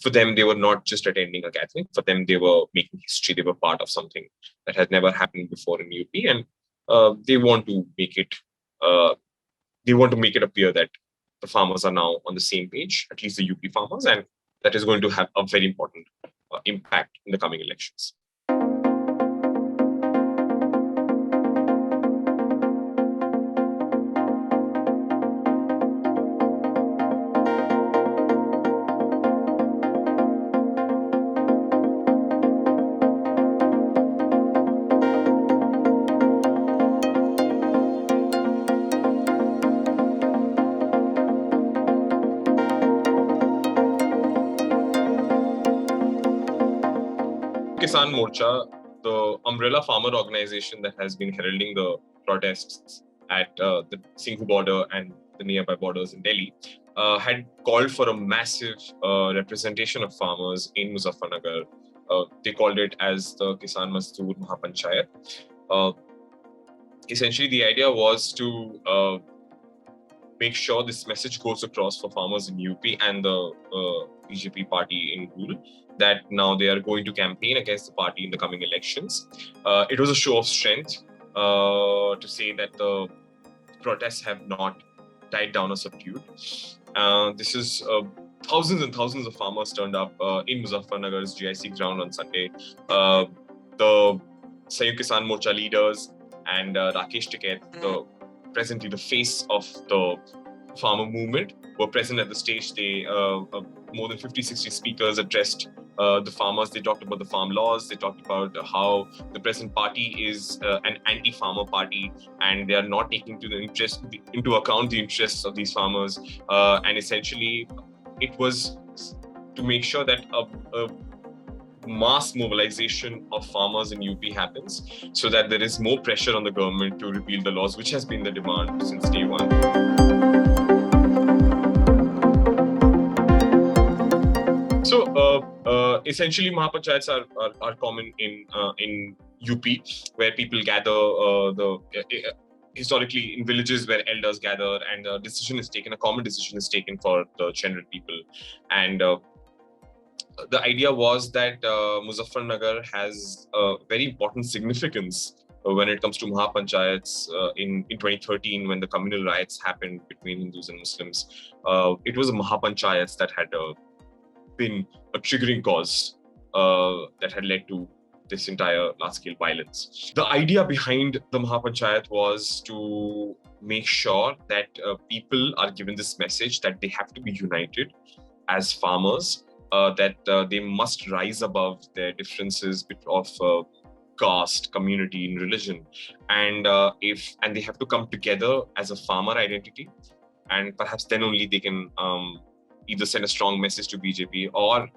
For them, they were not just attending a gathering. For them, they were making history. They were part of something that had never happened before in UP, and they want to make it. Uh, they want to make it appear that the farmers are now on the same page, at least the UP farmers, and that is going to have a very important impact in the coming elections. Kisan Morcha, the umbrella farmer organization that has been heralding the protests at the Singhu border and the nearby borders in Delhi, had called for a massive representation of farmers in Muzaffarnagar. They called it as the Kisan Mazdoor Mahapanchayat. Essentially, the idea was to make sure this message goes across for farmers in UP and the BJP party in rule, that now they are going to campaign against the party in the coming elections. It was a show of strength to say that the protests have not died down or subdued. This is thousands and thousands of farmers turned up in Muzaffarnagar's GIC ground on Sunday. The Sanyukt Kisan Morcha leaders and Rakesh, presently the face of the farmer movement, were present at the stage. They more than 50-60 speakers addressed the farmers. They talked about the farm laws. They talked about how the present party is an anti-farmer party, and they are not taking into account the interests of these farmers. And essentially, it was to make sure that a mass mobilization of farmers in UP happens, so that there is more pressure on the government to repeal the laws, which has been the demand since day one. So essentially, Mahapanchayats are common in UP, where people gather. Historically, in villages where elders gather, and a common decision is taken for the general people. And the idea was that Muzaffarnagar has a very important significance when it comes to Mahapanchayats. In 2013, when the communal riots happened between Hindus and Muslims, it was a Mahapanchayats that had been a triggering cause that had led to this entire large-scale violence. The idea behind the Mahapanchayat was to make sure that people are given this message that they have to be united as farmers, that they must rise above their differences of caste, community, and religion, and they have to come together as a farmer identity, and perhaps then only they can either send a strong message to BJP or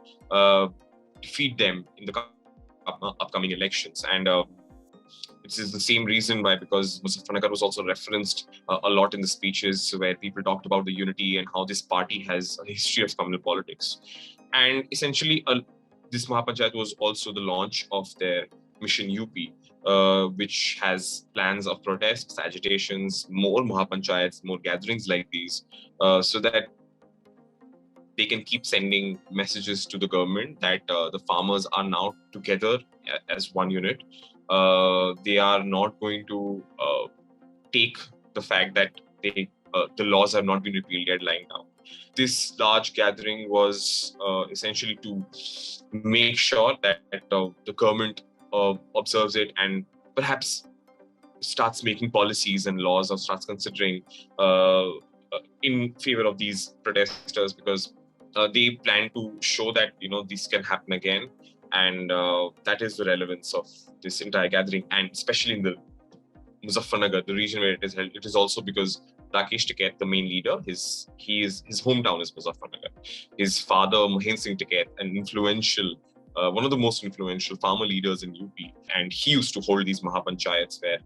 defeat them in the upcoming elections. And this is the same reason why, because Muzaffarnagar was also referenced a lot in the speeches where people talked about the unity and how this party has a history of communal politics. And essentially, this Mahapanchayat was also the launch of their Mission UP, which has plans of protests, agitations, more Mahapanchayats, more gatherings like these, so that they can keep sending messages to the government that the farmers are now together as one unit. They are not going to take the fact that the laws have not been repealed yet lying down. This large gathering was essentially to make sure that the government observes it and perhaps starts making policies and laws, or starts considering in favor of these protesters, because they plan to show that this can happen again. And that is the relevance of this entire gathering, and especially in the Muzaffarnagar, the region where it is held. It is also because Rakesh, the main leader, his hometown is Muzaffarnagar. His father, Mahendra Singh Tikait, an influential, one of the most influential farmer leaders in UP, and he used to hold these Mahapanchayats where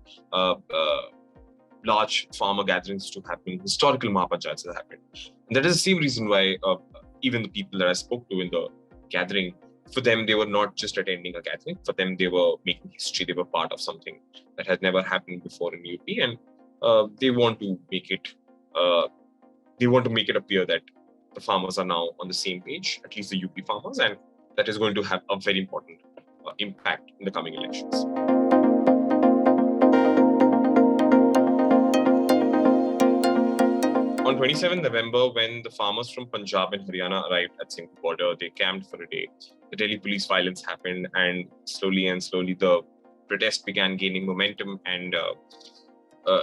large farmer gatherings to happen, historical Mahapanchayats that happened. And that is the same reason why even the people that I spoke to in the gathering, for them, they were not just attending a gathering. For them, they were making history. They were part of something that had never happened before in UP, and they want to make it. They want to make it appear that the farmers are now on the same page, at least the UP farmers, and that is going to have a very important impact in the coming elections. On 27 November, when the farmers from Punjab and Haryana arrived at Singhu border, they camped for a day. The Delhi police violence happened, and slowly the protest began gaining momentum, and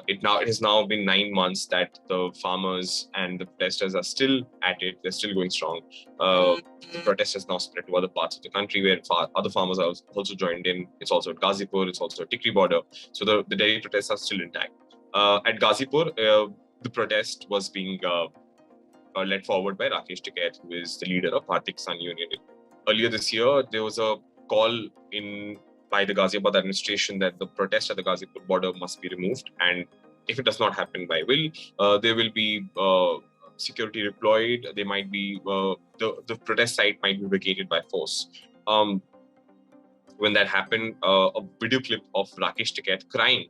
it has now been 9 months that the farmers and the protesters are still at it. They're still going strong. The protest has now spread to other parts of the country where other farmers are also joined in. It's also at Ghazipur. It's also at Tikait border. So the Delhi protests are still intact. At Ghazipur, the protest was being led forward by Rakesh, who is the leader of Bharatiya Kisan Union. Earlier this year, there was a call by the Ghaziabad administration that the protest at the Ghazipur border must be removed, and if it does not happen by will, there will be security deployed. They might be the protest site might be vacated by force. When that happened, a video clip of Rakesh crying,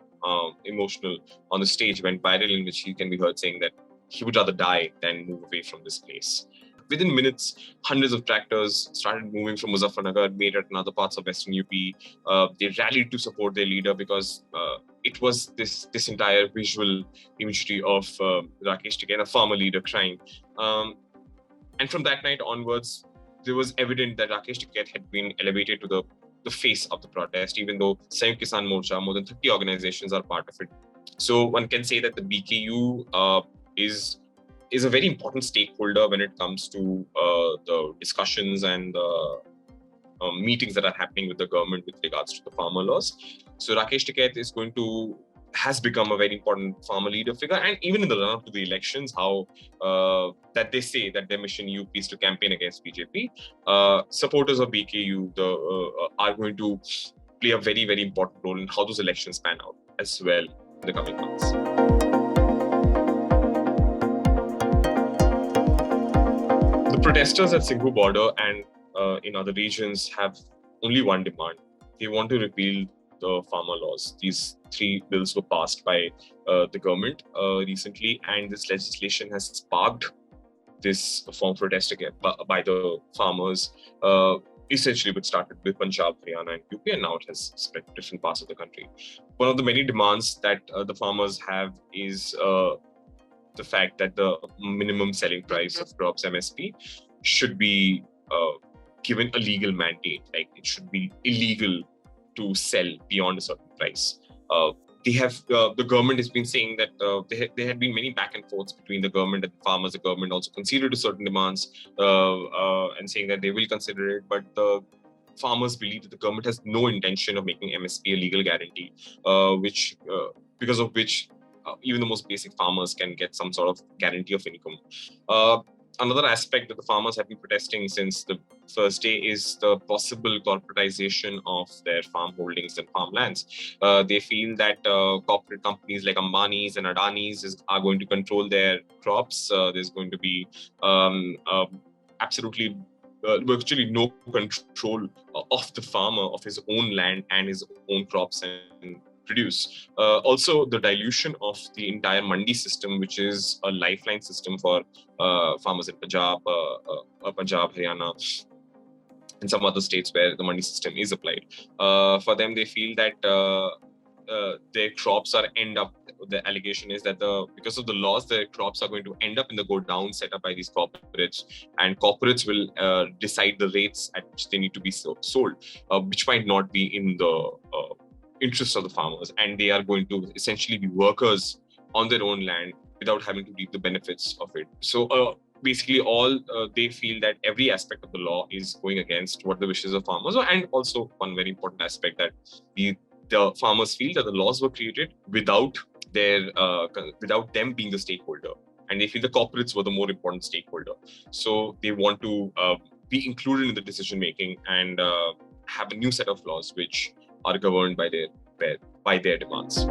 emotional, on the stage went viral, in which he can be heard saying that he would rather die than move away from this place. Within minutes, hundreds of tractors started moving from Muzaffarnagar, made it in other parts of Western UP. They rallied to support their leader because it was this entire visual imagery of Rakesh, a farmer leader, crying. And from that night onwards, there was evident that Rakesh had been elevated to the face of the protest, even though Sanyukt Kisan Morcha, more than 30 organizations are part of it. So one can say that the BKU is a very important stakeholder when it comes to the discussions and the meetings that are happening with the government with regards to the farmer laws. So Rakesh has become a very important farmer leader figure, and even in the run-up to the elections, how that they say that their mission in UP is to campaign against BJP. Supporters of BKU are going to play a very, very important role in how those elections pan out as well in the coming months. The protesters at Singhu border and in other regions have only one demand. They want to repeal the farmer laws. These 3 bills were passed by the government recently, and this legislation has sparked this form of protest again by the farmers. Essentially, which started with Punjab, Haryana, and UP, and now it has spread to different parts of the country. One of the many demands that the farmers have is the fact that the minimum selling price of crops, MSP, should be given a legal mandate. Like, it should be illegal to sell beyond a certain price. The government has been saying that there had been many back and forths between the government and the farmers. The government also conceded to certain demands and saying that they will consider it, but the farmers believe that the government has no intention of making MSP a legal guarantee, because of which even the most basic farmers can get some sort of guarantee of income. Another aspect that the farmers have been protesting since the first day is the possible corporatization of their farm holdings and farmlands. They feel that corporate companies like Ambani's and Adani's are going to control their crops. There's going to be absolutely virtually no control of the farmer, of his own land and his own crops and produce. Also, the dilution of the entire mandi system, which is a lifeline system for farmers in Punjab, Haryana, and some other states where the mandi system is applied. For them, they feel that their crops the allegation is that because of the laws, their crops are going to end up in the go down set up by these corporates, and corporates will decide the rates at which they need to be sold, which might not be in the interest of the farmers, and they are going to essentially be workers on their own land without having to reap the benefits of it. So basically they feel that every aspect of the law is going against what the wishes of farmers are. And also one very important aspect, that the farmers feel that the laws were created without them being the stakeholder, and they feel the corporates were the more important stakeholder. So they want to be included in the decision making and have a new set of laws which are governed by their demands.